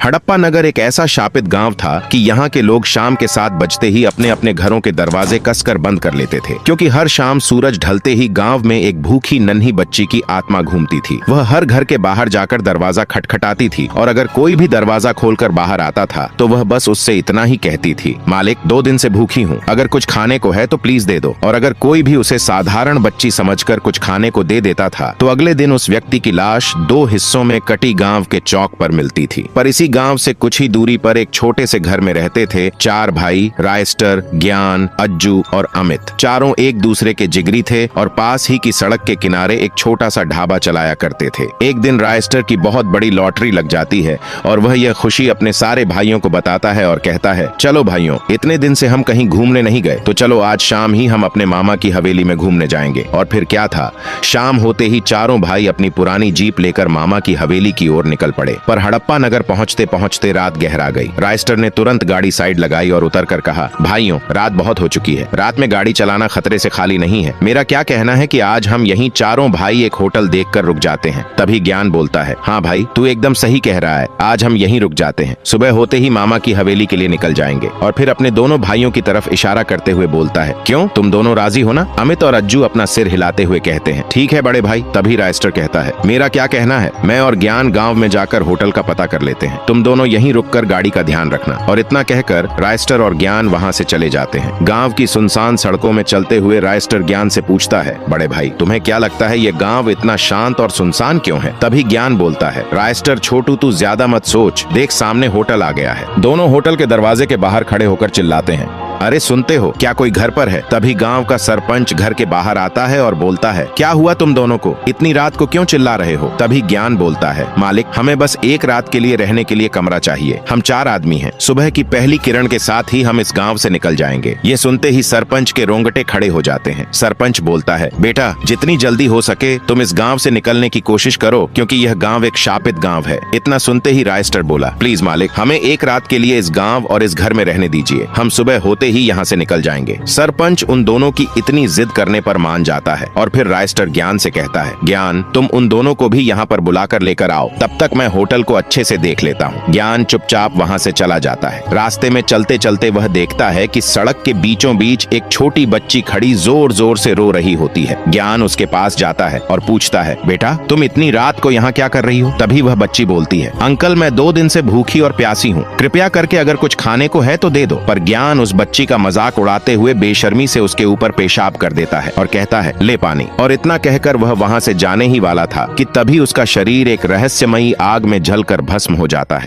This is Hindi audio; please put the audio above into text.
हड़प्पा नगर एक ऐसा शापित गांव था कि यहाँ के लोग शाम के 7 बजते ही अपने अपने घरों के दरवाजे कसकर बंद कर लेते थे, क्योंकि हर शाम सूरज ढलते ही गांव में एक भूखी नन्ही बच्ची की आत्मा घूमती थी। वह हर घर के बाहर जाकर दरवाजा खटखटाती थी और अगर कोई भी दरवाजा खोलकर बाहर आता था तो वह बस उससे इतना ही कहती थी, मालिक 2 दिन से भूखी हूँ, अगर कुछ खाने को है तो प्लीज दे दो। और अगर कोई भी उसे साधारण बच्ची समझकर कुछ खाने को दे देता था तो अगले दिन उस व्यक्ति की लाश 2 हिस्सों में कटी गांव के चौक पर मिलती थी। पर इसी गांव से कुछ ही दूरी पर एक छोटे से घर में रहते थे 4 भाई, रायस्टर, ज्ञान, अज्जू और अमित। चारों एक दूसरे के जिगरी थे और पास ही की सड़क के किनारे एक छोटा सा ढाबा चलाया करते थे। एक दिन रायस्टर की बहुत बड़ी लॉटरी लग जाती है और वह यह खुशी अपने सारे भाइयों को बताता है और कहता है, चलो भाइयों, इतने दिन से हम कहीं घूमने नहीं गए, तो चलो आज शाम ही हम अपने मामा की हवेली में घूमने जाएंगे। और फिर क्या था, शाम होते ही चारों भाई अपनी पुरानी जीप लेकर मामा की हवेली की ओर निकल पड़े। पर हड़प्पा नगर पहुंचते पहुंचते रात गहरा गई। रायस्टर ने तुरंत गाड़ी साइड लगाई और उतरकर कहा, भाइयों, रात बहुत हो चुकी है, रात में गाड़ी चलाना खतरे से खाली नहीं है। मेरा क्या कहना है कि आज हम यहीं चारों भाई एक होटल देखकर रुक जाते हैं। तभी ज्ञान बोलता है, हाँ भाई, तू एकदम सही कह रहा है, आज हम यहीं रुक जाते हैं। सुबह होते ही मामा की हवेली के लिए निकल जाएंगे। और फिर अपने दोनों भाइयों की तरफ इशारा करते हुए बोलता है, क्यों, तुम दोनों राजी हो ना? अमित और अज्जू अपना सिर हिलाते हुए कहते हैं, ठीक है बड़े भाई। तभी रायस्टर कहता है, मेरा क्या कहना है, मैं और ज्ञान गांव में जाकर होटल का पता कर लेते हैं, तुम दोनों यहीं रुककर गाड़ी का ध्यान रखना। और इतना कहकर रायस्टर और ज्ञान वहां से चले जाते हैं। गांव की सुनसान सड़कों में चलते हुए रायस्टर ज्ञान से पूछता है, बड़े भाई, तुम्हें क्या लगता है ये गांव इतना शांत और सुनसान क्यों है? तभी ज्ञान बोलता है, रायस्टर छोटू, तू ज्यादा मत सोच, देख सामने होटल आ गया है। दोनों होटल के दरवाजे के बाहर खड़े होकर चिल्लाते हैं, अरे सुनते हो, क्या कोई घर पर है? तभी गांव का सरपंच घर के बाहर आता है और बोलता है, क्या हुआ तुम दोनों को, इतनी रात को क्यों चिल्ला रहे हो? तभी ज्ञान बोलता है, मालिक, हमें बस एक रात के लिए रहने के लिए कमरा चाहिए, हम 4 आदमी हैं, सुबह की पहली किरण के साथ ही हम इस गांव से निकल जाएंगे। ये सुनते ही सरपंच के रोंगटे खड़े हो जाते हैं। सरपंच बोलता है, बेटा, जितनी जल्दी हो सके तुम इस गाँव से निकलने की कोशिश करो, क्योंकि यह गाँव एक शापित गाँव है। इतना सुनते ही रायस्टर बोला, प्लीज मालिक, हमें एक रात के लिए इस गाँव और इस घर में रहने दीजिए, हम सुबह होते ही यहाँ से निकल जाएंगे। सरपंच उन दोनों की इतनी जिद करने पर मान जाता है और फिर रायस्टर ज्ञान से कहता है, ज्ञान, तुम उन दोनों को भी यहाँ पर बुलाकर लेकर आओ, तब तक मैं होटल को अच्छे से देख लेता हूँ। ज्ञान चुपचाप वहाँ से चला जाता है। रास्ते में चलते चलते वह देखता है कि सड़क के बीचों बीच एक छोटी बच्ची खड़ी जोर जोर से रो रही होती है। ज्ञान उसके पास जाता है और पूछता है, बेटा, तुम इतनी रात को यहाँ क्या कर रही हो? तभी वह बच्ची बोलती है, अंकल, मैं 2 दिन से भूखी और प्यासी हूँ, कृपया करके अगर कुछ खाने को है तो दे दो। पर ज्ञान उस बच्ची का मजाक उड़ाते हुए बेशर्मी से उसके ऊपर पेशाब कर देता है और कहता है, ले पानी। और इतना कहकर वह वहां से जाने ही वाला था कि तभी उसका शरीर एक रहस्यमयी आग में जलकर भस्म हो जाता है।